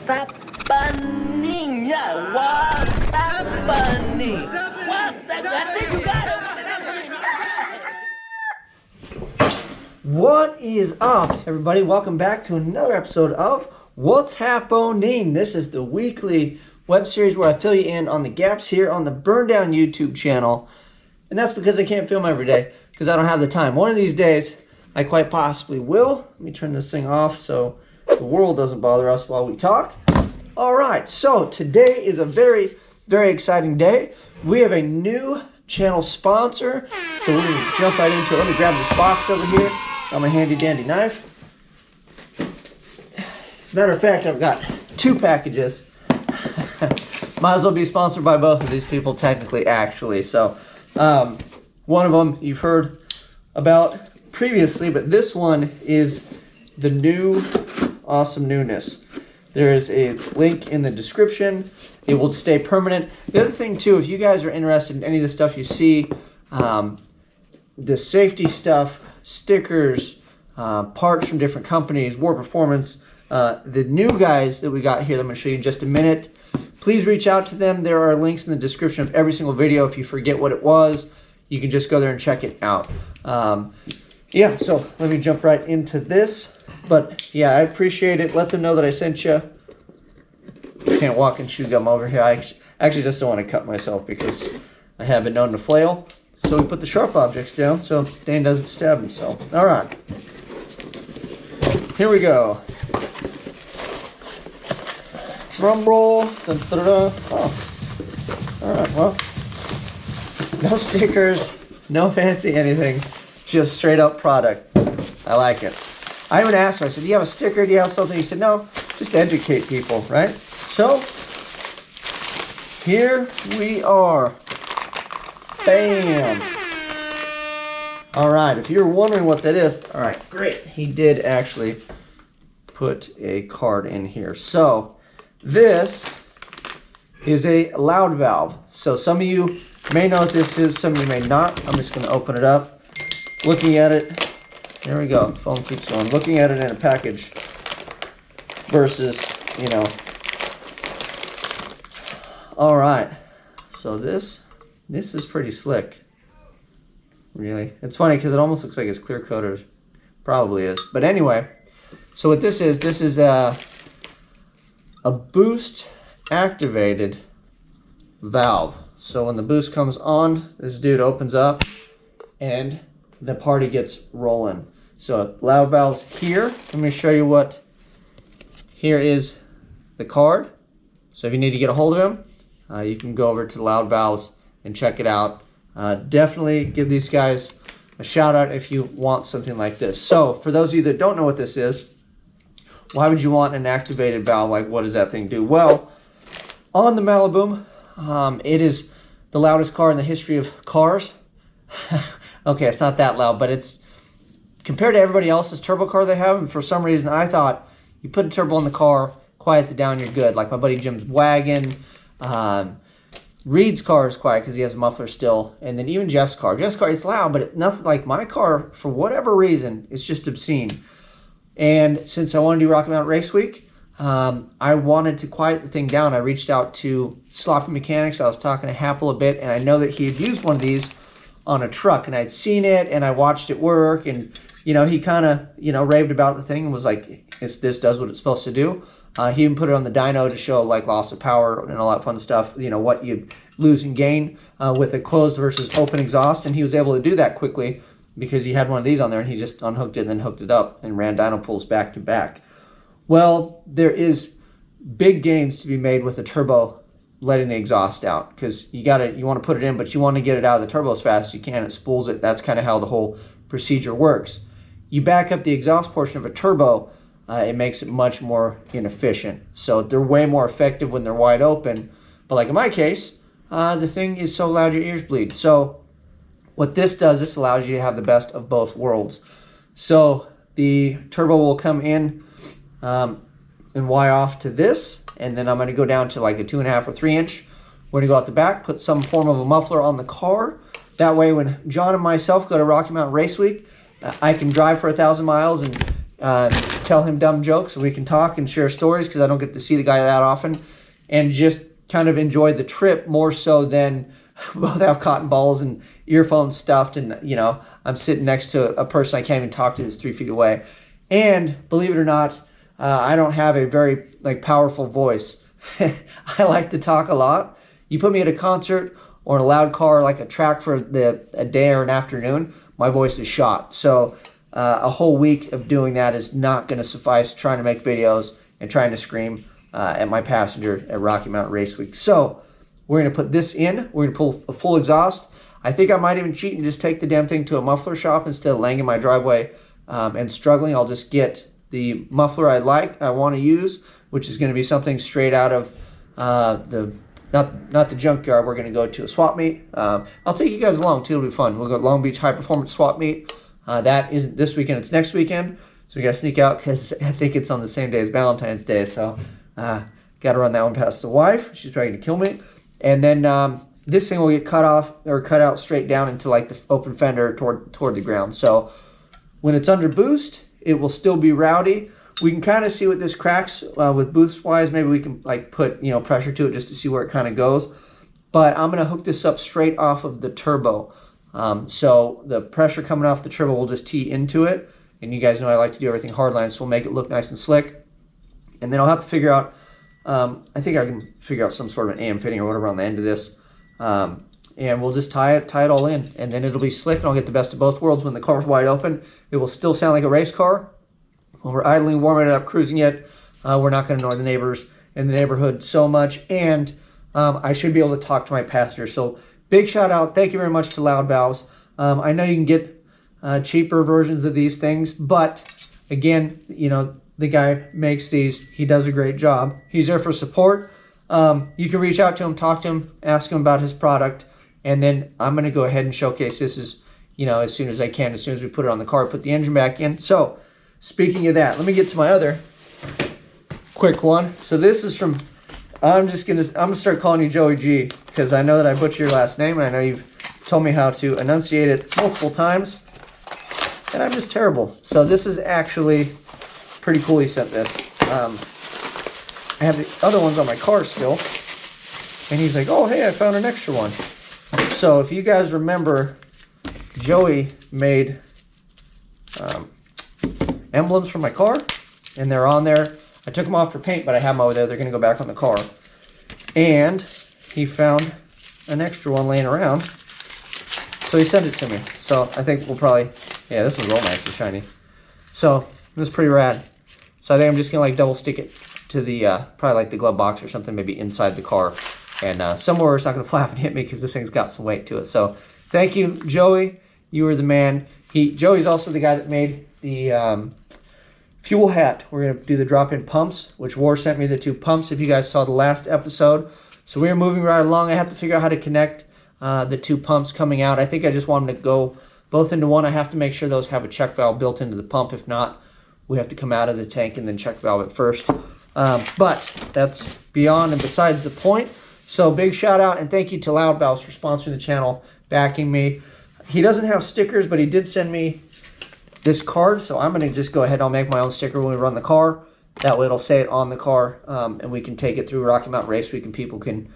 What's happening? Yeah, what's happening? What's that? That's it, you got it. What is up, everybody? Welcome back to another episode of What's Happening. This is the weekly web series where I fill you in on the gaps here on the Burndown YouTube channel. And that's because I can't film every day because I don't have the time. One of these days, I quite possibly will. Let me turn this thing off so the world doesn't bother us while we talk. All right, so today is a very, very exciting day. We have a new channel sponsor, so we're going to jump right into it. Let me grab this box over here. Got my handy dandy knife. As a matter of fact, I've got two packages. Might as well be sponsored by both of these people, technically, actually. So, one of them you've heard about previously, but this one is the new awesome newness. There is a link in the description. It will stay permanent. The other thing, too, if you guys are interested in any of the stuff you see, the safety stuff, stickers, parts from different companies, War Performance, the new guys that we got here that I'm going to show you in just a minute, please reach out to them. There are links in the description of every single video. If you forget what it was, you can just go there and check it out. Yeah, so let me jump right into this. But yeah, I appreciate it. Let them know that I sent you. I can't walk and chew gum over here. I actually just don't want to cut myself because I have been known to flail. So we put the sharp objects down so Dane doesn't stab himself. All right. Here we go. Drum roll. Dun, dun, dun. Oh. All right, well. No stickers. No fancy anything. Just straight up product. I like it. I even asked him, I said, do you have a sticker? Do you have something? He said, no, just to educate people, right? So, here we are. Bam. All right, if you're wondering what that is, all right, great. He did actually put a card in here. So, this is a loud valve. So, some of you may know what this is, some of you may not. I'm just going to open it up. Looking at it. There we go. Phone keeps going. Looking at it in a package versus, you know. All right. So this is pretty slick. Really. It's funny because it almost looks like it's clear coated. Probably is. But anyway, so what this is a boost activated valve. So when the boost comes on, this dude opens up and the party gets rolling. So loud valves here. Let me show you what. Here is the card. So if you need to get a hold of him, you can go over to loud valves and check it out. Definitely give these guys a shout out if you want something like this. So for those of you that don't know what this is, why would you want an activated valve? Like, what does that thing do? Well, on the Maliboom, it is the loudest car in the history of cars. Okay, it's not that loud, but it's compared to everybody else's turbo car they have. And for some reason, I thought you put a turbo in the car, quiets it down, you're good. Like my buddy Jim's wagon, Reed's car is quiet because he has a muffler still, and then even Jeff's car. Jeff's car, it's loud, but it's nothing like my car. For whatever reason, it's just obscene. And since I wanted to do Rocky Mountain Race Week, I wanted to quiet the thing down. I reached out to Sloppy Mechanics. I was talking to Happel a bit, and I know that he had used one of these on a truck, and I'd seen it and I watched it work, and you know, he kind of, you know, raved about the thing and was like, this does what it's supposed to do. He even put it on the dyno to show like loss of power and all that fun stuff, you know, what you lose and gain with a closed versus open exhaust, and he was able to do that quickly because he had one of these on there and he just unhooked it and then hooked it up and ran dyno pulls back to back. Well, there is big gains to be made with a turbo letting the exhaust out, because you want to put it in, but you want to get it out of the turbo as fast as you can. It spools it. That's kind of how the whole procedure works. You back up the exhaust portion of a turbo, it makes it much more inefficient. So they're way more effective when they're wide open. But like in my case, the thing is so loud your ears bleed. So what this does, this allows you to have the best of both worlds. So the turbo will come in and wire off to this, and then I'm going to go down to like a 2.5 or 3 inch. We're going to go out the back, put some form of a muffler on the car. That way when John and myself go to Rocky Mountain Race Week, I can drive for 1,000 miles and tell him dumb jokes so we can talk and share stories, because I don't get to see the guy that often, and just kind of enjoy the trip more so than both have cotton balls and earphones stuffed, and I'm sitting next to a person I can't even talk to that's 3 feet away. And believe it or not, I don't have a very powerful voice. I like to talk a lot. You put me at a concert or in a loud car, like a track for a day or an afternoon, my voice is shot. So a whole week of doing that is not going to suffice, trying to make videos and trying to scream at my passenger at Rocky Mountain Race Week. So we're going to put this in. We're going to pull a full exhaust. I think I might even cheat and just take the damn thing to a muffler shop instead of laying in my driveway and struggling. I'll just get the muffler I want to use, which is going to be something straight out of not the junkyard. We're going to go to a swap meet. I'll take you guys along too. It'll be fun. We'll go to Long Beach High Performance Swap Meet. That isn't this weekend. It's next weekend. So we got to sneak out because I think it's on the same day as Valentine's Day. So got to run that one past the wife. She's trying to kill me. And then this thing will get cut out straight down into the open fender toward the ground. So when it's under boost, it will still be rowdy. We can kind of see what this cracks with boost wise. Maybe we can put pressure to it just to see where it kind of goes. But I'm going to hook this up straight off of the turbo. So the pressure coming off the turbo will just tee into it. And you guys know I like to do everything hardline, so we'll make it look nice and slick. And then I'll have to figure out, I think I can figure out some sort of an AM fitting or whatever on the end of this. And we'll just tie it all in, and then it'll be slick, and I'll get the best of both worlds. When the car's wide open, it will still sound like a race car. When we're idling, warming it up, cruising it, we're not going to annoy the neighbors in the neighborhood so much, and I should be able to talk to my passengers. So big shout out. Thank you very much to Loud Valves. I know you can get cheaper versions of these things, but again, the guy makes these. He does a great job. He's there for support. You can reach out to him, talk to him, ask him about his product, and then I'm going to go ahead and showcase this as soon as I can, as soon as we put it on the car, put the engine back in. So speaking of that, let me get to my other quick one. So this is from, I'm going to start calling you Joey G, because I know that I butchered your last name, and I know you've told me how to enunciate it multiple times, and I'm just terrible. So this is actually pretty cool he sent this. I have the other ones on my car still, and he's like, oh, hey, I found an extra one. So if you guys remember, Joey made emblems for my car, and they're on there. I took them off for paint, but I have them over there. They're going to go back on the car. And he found an extra one laying around, so he sent it to me. So I think we'll probably, yeah, this one's real nice and shiny. So this is pretty rad. So I think I'm just going to double stick it to the, probably the glove box or something, maybe inside the car. And somewhere it's not going to flap and hit me, because this thing's got some weight to it. So thank you, Joey. You were the man. Joey's also the guy that made the fuel hat. We're going to do the drop-in pumps, which War sent me the 2 pumps, if you guys saw the last episode. So we are moving right along. I have to figure out how to connect the 2 pumps coming out. I think I just want them to go both into one. I have to make sure those have a check valve built into the pump. If not, we have to come out of the tank and then check valve it first. But that's beyond and besides the point. So big shout out and thank you to Loud Valves for sponsoring the channel, backing me. He doesn't have stickers, but he did send me this card. So I'm going to just go ahead and I'll make my own sticker when we run the car. That way it'll say it on the car, and we can take it through Rocky Mountain Race Week and people can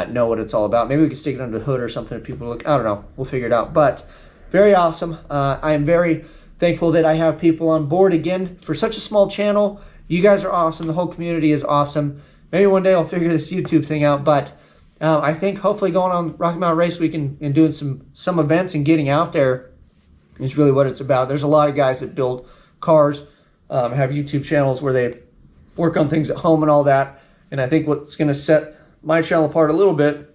know what it's all about. Maybe we can stick it under the hood or something if people look. I don't know. We'll figure it out. But very awesome. I am very thankful that I have people on board again for such a small channel. You guys are awesome. The whole community is awesome. Maybe one day I'll figure this YouTube thing out, but I think hopefully going on Rocky Mountain Race Week and doing some events and getting out there is really what it's about. There's a lot of guys that build cars, have YouTube channels where they work on things at home and all that. And I think what's going to set my channel apart a little bit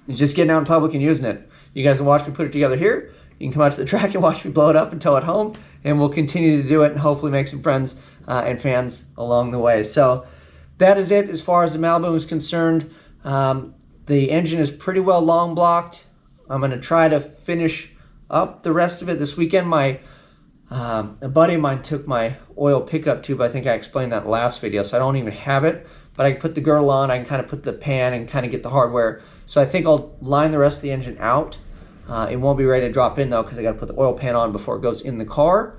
is just getting out in public and using it. You guys can watch me put it together here. You can come out to the track and watch me blow it up and tow it home. And we'll continue to do it and hopefully make some friends and fans along the way. So that is it as far as the Maliboom is concerned. The engine is pretty well long blocked. I'm going to try to finish up the rest of it this weekend. A buddy of mine took my oil pickup tube. I think I explained that last video, so I don't even have it. But I can put the girdle on. I can kind of put the pan and kind of get the hardware. So I think I'll line the rest of the engine out. It won't be ready to drop in, though, because I got to put the oil pan on before it goes in the car.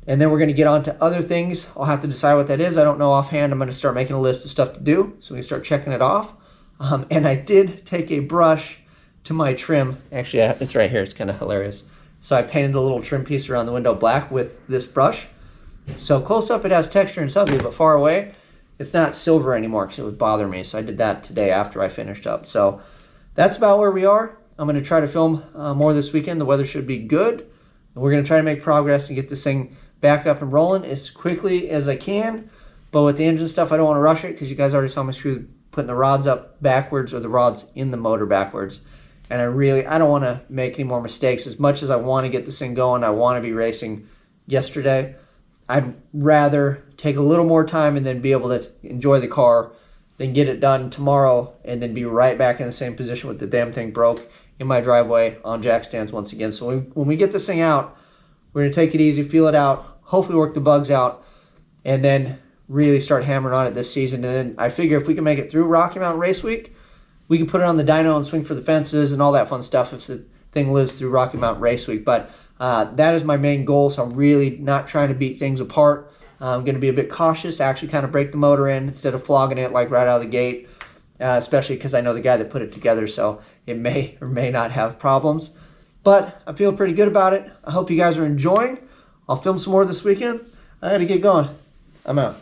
And then we're going to get on to other things. I'll have to decide what that is. I don't know offhand. I'm going to start making a list of stuff to do, so we can start checking it off. And I did take a brush to my trim. Actually, it's right here. It's kind of hilarious. So I painted a little trim piece around the window black with this brush. So close up, it has texture and something, but far away, it's not silver anymore because it would bother me. So I did that today after I finished up. So that's about where we are. I'm going to try to film more this weekend. The weather should be good. And we're going to try to make progress and get this thing back up and rolling as quickly as I can. But with the engine stuff, I don't want to rush it because you guys already saw me screw putting the rods up backwards or the rods in the motor backwards. And I don't want to make any more mistakes. As much as I want to get this thing going, I want to be racing yesterday, I'd rather take a little more time and then be able to enjoy the car than get it done tomorrow and then be right back in the same position with the damn thing broke in my driveway on jack stands once again. So when we get this thing out, we're going to take it easy, feel it out, hopefully work the bugs out, and then really start hammering on it this season. And then I figure if we can make it through Rocky Mountain Race Week, we can put it on the dyno and swing for the fences and all that fun stuff if the thing lives through Rocky Mountain Race Week. But that is my main goal, so I'm really not trying to beat things apart. I'm going to be a bit cautious, actually kind of break the motor in instead of flogging it like right out of the gate, especially because I know the guy that put it together, so it may or may not have problems. But I feel pretty good about it. I hope you guys are enjoying. I'll film some more this weekend. I got to get going. I'm out.